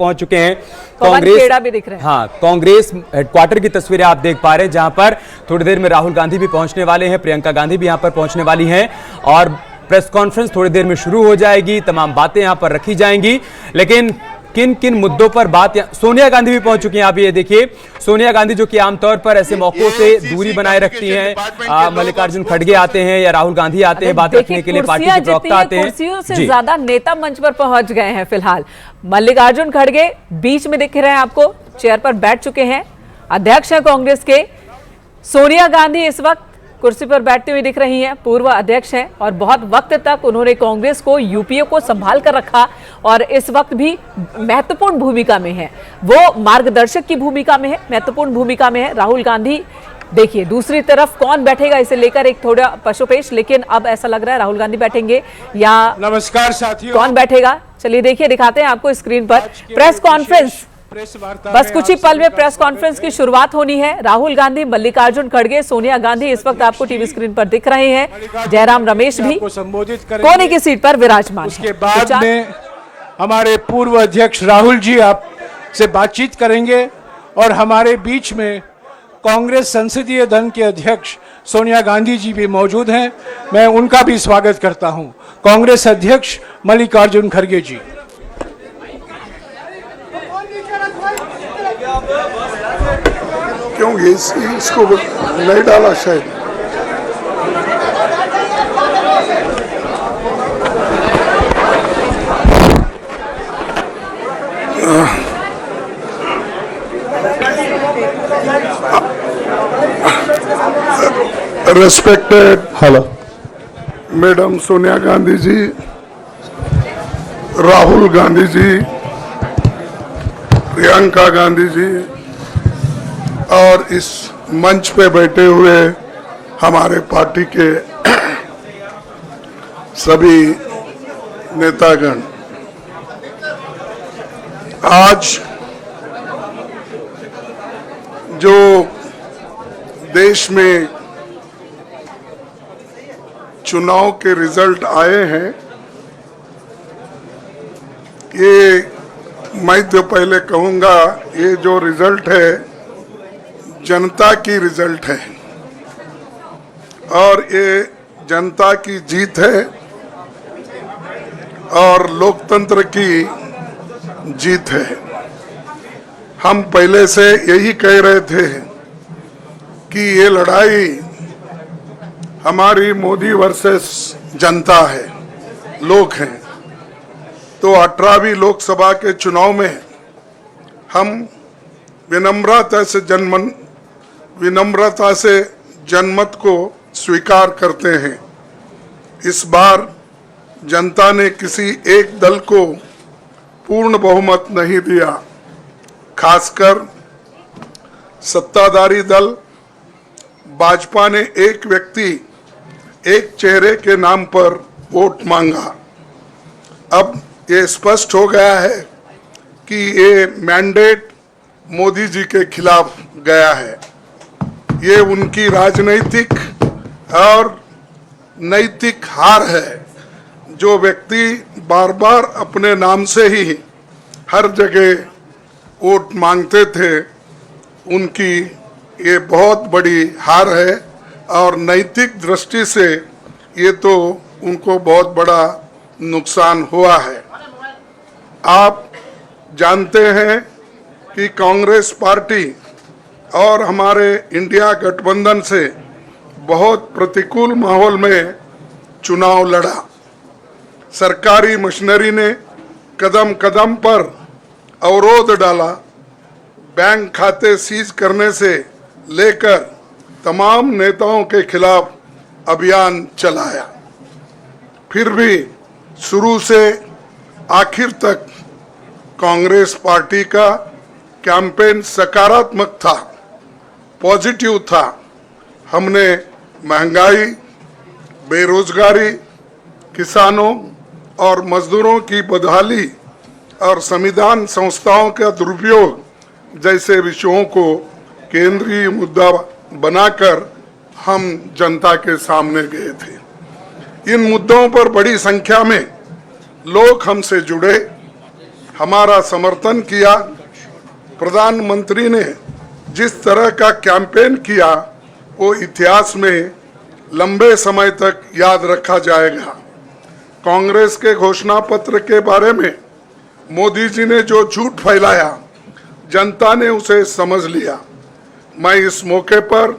पहुंच चुके हैं कांग्रेस खेड़ा भी दिख रहे हैं। हाँ, कांग्रेस हेडक्वार्टर की तस्वीरें आप देख पा रहे हैं, जहां पर थोड़ी देर में राहुल गांधी भी पहुंचने वाले हैं, प्रियंका गांधी भी यहां पर पहुंचने वाली हैं और प्रेस कॉन्फ्रेंस थोड़ी देर में शुरू हो जाएगी। तमाम बातें यहां पर रखी जाएंगी, लेकिन किन किन मुद्दों पर बात, सोनिया गांधी भी पहुंच चुकी हैं। आप ये देखिए, सोनिया गांधी जो कि आमतौर पर ऐसे मौकों से दूरी बनाए रखती हैं, मल्लिकार्जुन खड़गे आते हैं या राहुल गांधी आते हैं बात रखने के लिए, पार्टी के प्रवक्ता आते हैं, कुर्सियों से ज्यादा नेता मंच पर पहुंच गए हैं। फिलहाल मल्लिकार्जुन खड़गे बीच में दिख रहे हैं आपको, चेयर पर बैठ चुके हैं, अध्यक्ष हैं कांग्रेस के। सोनिया गांधी इस वक्त कुर्सी पर बैठती हुई दिख रही हैं, पूर्व अध्यक्ष हैं और बहुत वक्त तक उन्होंने कांग्रेस को, यूपीए को संभाल कर रखा और इस वक्त भी महत्वपूर्ण भूमिका में है। वो मार्गदर्शक की भूमिका में है, महत्वपूर्ण भूमिका में है। राहुल गांधी देखिए, दूसरी तरफ कौन बैठेगा इसे लेकर एक थोड़ा पशुपेश, लेकिन अब ऐसा लग रहा है राहुल गांधी बैठेंगे या नमस्कार साथियों, कौन बैठेगा चलिए देखिए, दिखाते हैं आपको स्क्रीन पर। प्रेस कॉन्फ्रेंस बस कुछ ही पल में प्रेस कॉन्फ्रेंस की शुरुआत होनी है। राहुल गांधी, मल्लिकार्जुन खड़गे, सोनिया गांधी इस वक्त आपको टीवी स्क्रीन पर दिख रहे हैं। जयराम रमेश भी संबोधित कोने की सीट पर विराजमान। उसके बाद में हमारे पूर्व अध्यक्ष राहुल जी आपसे बातचीत करेंगे और हमारे बीच में कांग्रेस संसदीय दल के अध्यक्ष सोनिया गांधी जी भी मौजूद हैं। मैं उनका भी स्वागत करता हूं। कांग्रेस अध्यक्ष मल्लिकार्जुन खड़गे जी। क्यों इसको नहीं डाला शायद? Respected hello madam Sonia Gandhi ji, Rahul Gandhi ji, Priyanka Gandhi ji और इस मंच पे बैठे हुए हमारे पार्टी के सभी नेतागण, आज जो देश में चुनाव के रिजल्ट आए हैं, ये मैं तो पहले कहूंगा, ये जो रिजल्ट है जनता की रिजल्ट है और ये जनता की जीत है और लोकतंत्र की जीत है। हम पहले से यही कह रहे थे कि ये लड़ाई हमारी मोदी वर्सेस जनता है, लोग हैं। तो 18वीं लोकसभा के चुनाव में हम विनम्रता से जनमत को स्वीकार करते हैं। इस बार जनता ने किसी एक दल को पूर्ण बहुमत नहीं दिया, खासकर सत्ताधारी दल भाजपा ने एक व्यक्ति, एक चेहरे के नाम पर वोट मांगा। अब ये स्पष्ट हो गया है कि ये मैंडेट मोदी जी के खिलाफ गया है। ये उनकी राजनीतिक और नैतिक हार है। जो व्यक्ति बार बार अपने नाम से ही हर जगह वोट मांगते थे, उनकी ये बहुत बड़ी हार है और नैतिक दृष्टि से ये तो उनको बहुत बड़ा नुकसान हुआ है। आप जानते हैं कि कांग्रेस पार्टी और हमारे इंडिया गठबंधन से बहुत प्रतिकूल माहौल में चुनाव लड़ा। सरकारी मशीनरी ने कदम कदम पर अवरोध डाला, बैंक खाते सीज करने से लेकर तमाम नेताओं के खिलाफ अभियान चलाया। फिर भी शुरू से आखिर तक कांग्रेस पार्टी का कैंपेन सकारात्मक था, पॉजिटिव था। हमने महंगाई, बेरोजगारी, किसानों और मजदूरों की बदहाली और संविधान संस्थाओं का दुरुपयोग जैसे विषयों को केंद्रीय मुद्दा बनाकर हम जनता के सामने गए थे। इन मुद्दों पर बड़ी संख्या में लोग हमसे जुड़े, हमारा समर्थन किया। प्रधानमंत्री ने जिस तरह का कैंपेन किया वो इतिहास में लंबे समय तक याद रखा जाएगा। कांग्रेस के घोषणा पत्र के बारे में मोदी जी ने जो झूठ फैलाया, जनता ने उसे समझ लिया। मैं इस मौके पर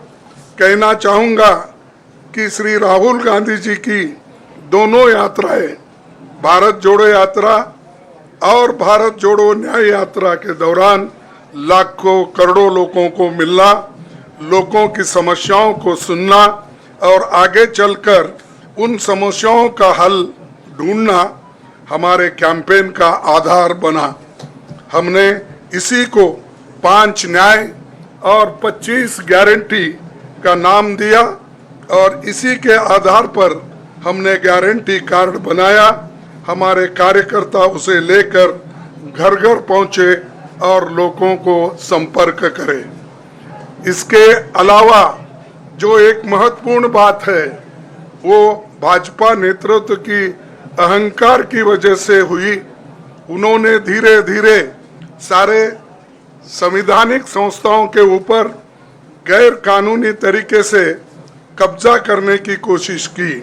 कहना चाहूँगा कि श्री राहुल गांधी जी की दोनों यात्राएं, भारत जोड़ो यात्रा और भारत जोड़ो न्याय यात्रा के दौरान लाखों करोड़ों लोगों को मिलना, लोगों की समस्याओं को सुनना और आगे चलकर उन समस्याओं का हल ढूंढना हमारे कैंपेन का आधार बना। हमने इसी को 5 न्याय और 25 गारंटी का नाम दिया और इसी के आधार पर हमने गारंटी कार्ड बनाया। हमारे कार्यकर्ता उसे लेकर घर घर पहुंचे और लोगों को संपर्क करें। इसके अलावा जो एक महत्वपूर्ण बात है वो भाजपा नेतृत्व की अहंकार की वजह से हुई। उन्होंने धीरे धीरे सारे संवैधानिक संस्थाओं के ऊपर गैर कानूनी तरीके से कब्जा करने की कोशिश की।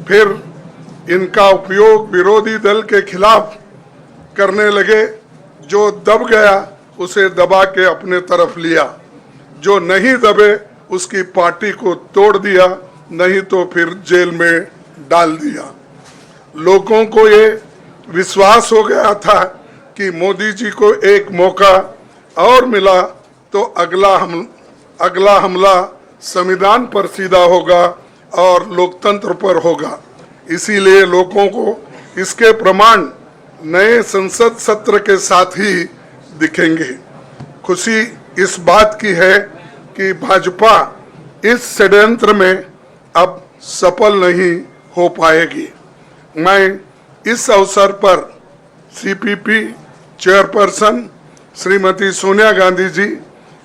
फिर इनका उपयोग विरोधी दल के खिलाफ करने लगे। जो दब गया उसे दबा के अपने तरफ लिया, जो नहीं दबे उसकी पार्टी को तोड़ दिया, नहीं तो फिर जेल में डाल दिया। लोगों को ये विश्वास हो गया था कि मोदी जी को एक मौका और मिला तो अगला हमला संविधान पर सीधा होगा और लोकतंत्र पर होगा। इसीलिए लोगों को इसके प्रमाण नए संसद सत्र के साथ ही दिखेंगे। खुशी इस बात की है कि भाजपा इस षड्यंत्र में अब सफल नहीं हो पाएगी। मैं इस अवसर पर सीपीपी चेयरपर्सन श्रीमती सोनिया गांधी जी,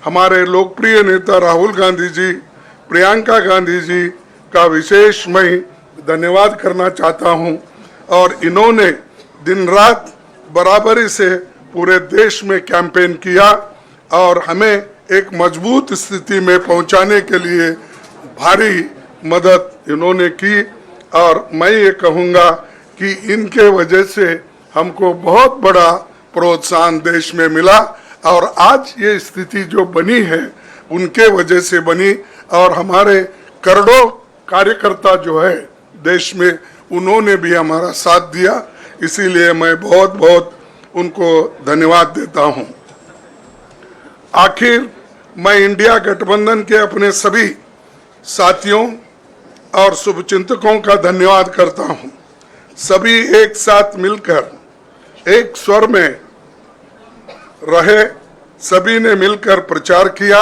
हमारे लोकप्रिय नेता राहुल गांधी जी, प्रियंका गांधी जी का विशेष मैं धन्यवाद करना चाहता हूं। और इन्होंने दिन रात बराबरी से पूरे देश में कैंपेन किया और हमें एक मजबूत स्थिति में पहुंचाने के लिए भारी मदद इन्होंने की। और मैं ये कहूँगा कि इनके वजह से हमको बहुत बड़ा प्रोत्साहन देश में मिला और आज ये स्थिति जो बनी है उनके वजह से बनी। और हमारे करोड़ों कार्यकर्ता जो है देश में, उन्होंने भी हमारा साथ दिया। इसीलिए मैं बहुत बहुत उनको धन्यवाद देता हूं। आखिर मैं इंडिया गठबंधन के अपने सभी साथियों और शुभचिंतकों का धन्यवाद करता हूं। सभी एक साथ मिलकर एक स्वर में रहे, सभी ने मिलकर प्रचार किया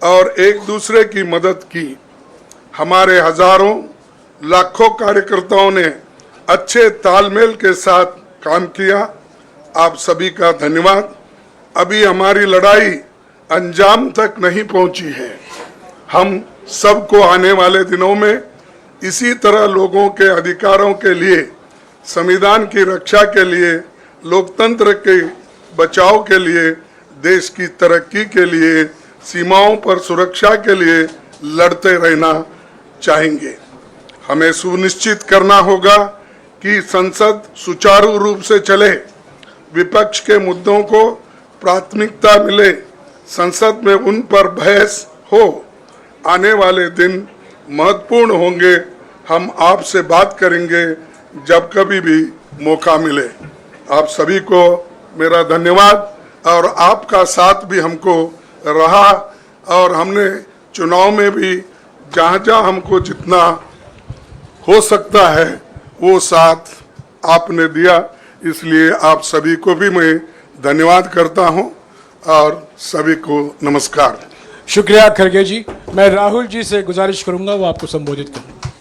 और एक दूसरे की मदद की। हमारे हजारों लाखों कार्यकर्ताओं ने अच्छे तालमेल के साथ काम किया। आप सभी का धन्यवाद। अभी हमारी लड़ाई अंजाम तक नहीं पहुंची है। हम सबको आने वाले दिनों में इसी तरह लोगों के अधिकारों के लिए, संविधान की रक्षा के लिए, लोकतंत्र के बचाव के लिए, देश की तरक्की के लिए, सीमाओं पर सुरक्षा के लिए लड़ते रहना चाहेंगे। हमें सुनिश्चित करना होगा कि संसद सुचारू रूप से चले, विपक्ष के मुद्दों को प्राथमिकता मिले, संसद में उन पर बहस हो। आने वाले दिन महत्वपूर्ण होंगे। हम आपसे बात करेंगे जब कभी भी मौका मिले। आप सभी को मेरा धन्यवाद और आपका साथ भी हमको रहा और हमने चुनाव में भी जहाँ हमको जितना हो सकता है वो साथ आपने दिया। इसलिए आप सभी को भी मैं धन्यवाद करता हूं और सभी को नमस्कार। शुक्रिया खड़गे जी। मैं राहुल जी से गुजारिश करूंगा वो आपको संबोधित करें।